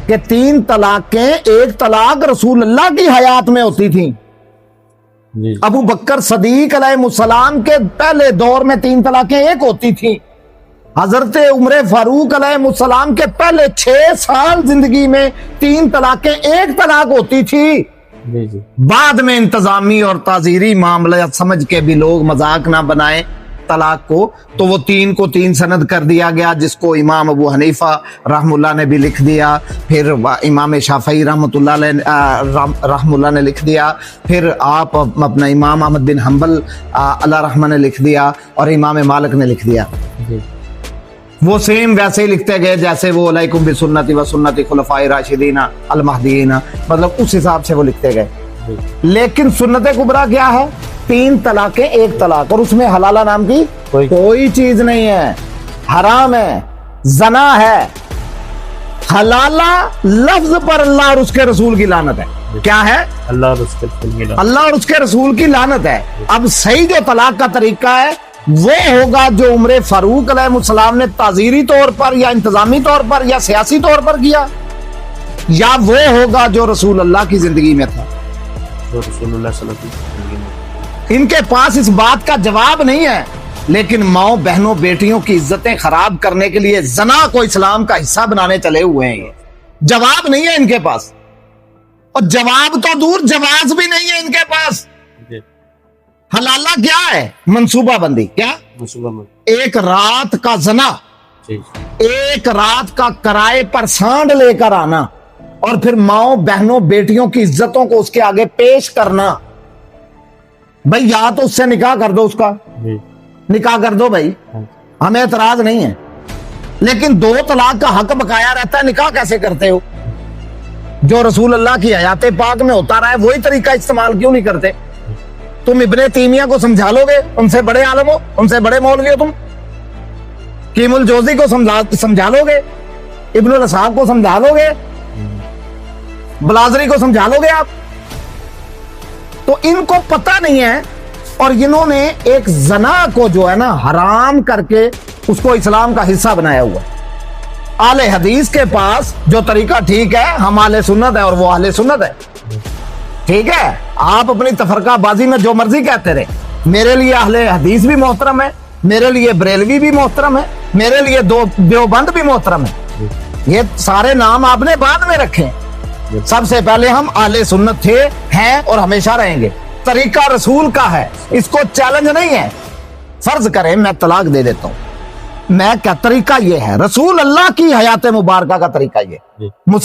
کہ 3 طلاقیں، ایک طلاق رسول اللہ کی حیات میں ہوتی تھیں. ابو بکر صدیق علیہ السلام کے پہلے دور میں 3 طلاقیں ایک ہوتی تھیں. حضرت عمر فاروق علیہ السلام کے پہلے 6 سال زندگی میں 3 طلاقیں ایک طلاق ہوتی تھی. بعد میں انتظامی اور تعزیری معاملہ سمجھ کے بھی لوگ مذاق نہ بنائیں طلاق کو، تو وہ 3 کو 3 سند کر دیا گیا، جس کو امام ابو حنیفہ رحم اللہ نے بھی لکھ دیا، پھر امام شافعی رحمۃ اللہ نے لکھ دیا، پھر آپ اپنا امام احمد بن حنبل اللہ رحمہ نے لکھ دیا، اور امام مالک نے لکھ دیا. وہ سیم ویسے ہی لکھتے گئے جیسے وہ علیکم بسنتی و سنتی خلفاء راشدین المہدیین، مطلب اس حساب سے وہ لکھتے گئے. لیکن سنت کبریٰ کیا ہے؟ 3 طلاقیں ایک طلاق، اور اس میں حلالہ نام کی کوئی چیز نہیں ہے، حرام ہے، زنا ہے. حلالہ لفظ پر اللہ اور اس کے رسول کی لعنت ہے. کیا ہے؟ اللہ اور اس کے رسول کی لعنت ہے. اب صحیح جو طلاق کا طریقہ ہے وہ ہوگا جو عمر فاروق علیہ السلام نے تعزیری طور پر یا انتظامی طور پر یا سیاسی طور پر کیا، یا وہ ہوگا جو رسول اللہ کی زندگی میں تھا. ان کے پاس اس بات کا جواب نہیں ہے، لیکن ماؤں بہنوں بیٹیوں کی عزتیں خراب کرنے کے لیے زنا کو اسلام کا حصہ بنانے چلے ہوئے ہیں. یہ جواب نہیں ہے ان کے پاس، اور جواب تو دور، جواز بھی نہیں ہے ان کے پاس. حلالہ کیا ہے؟ منصوبہ بندی. کیا؟ ایک رات کا زنا، ایک رات کا کرائے پر سانڈ لے کر آنا، اور پھر ماؤں بہنوں بیٹیوں کی عزتوں کو اس کے آگے پیش کرنا. بھائی یا تو اس سے نکاح کر دو، اس کا نکاح کر دو بھائی، ہمیں اعتراض نہیں ہے، لیکن 2 طلاق کا حق بقایا رہتا ہے. نکاح کیسے کرتے ہو؟ جو رسول اللہ کی حیات پاک میں ہوتا رہا ہے وہی طریقہ استعمال کیوں نہیں کرتے؟ تم ابن تیمیہ کو سمجھا لو گے، ان سے بڑے عالم ہو، ان سے بڑے مولوی ہو. تم قیم الجوزی کو سمجھا لو گے، ابن الاسحاق کو سمجھا لو گے، بلازری کو سمجھا لو گے آپ. تو ان کو پتہ نہیں ہے، اور انہوں نے ایک زنا کو جو ہے نا حرام کر کے اس کو اسلام کا حصہ بنایا ہوا. اہل حدیث کے پاس جو طریقہ ٹھیک ہے، ہم اہل سنت ہے اور وہ اہل سنت ہے. ٹھیک ہے، آپ اپنی تفرقہ بازی میں جو مرضی کہتے رہے، میرے لیے اہل حدیث بھی محترم ہے، میرے لیے بریلوی بھی محترم ہے، میرے لیے دیوبند بھی محترم ہے. یہ سارے نام آپ نے بعد میں رکھے. سب سے پہلے ہم اہل سنت تھے، ہیں اور ہمیشہ رہیں گے. طریقہ رسول کا ہے، اس کو چیلنج نہیں ہے. فرض کریں میں طلاق دے دیتا ہوں، میں کیا طریقہ یہ ہے، رسول اللہ کی حیات مبارکہ کا طریقہ یہ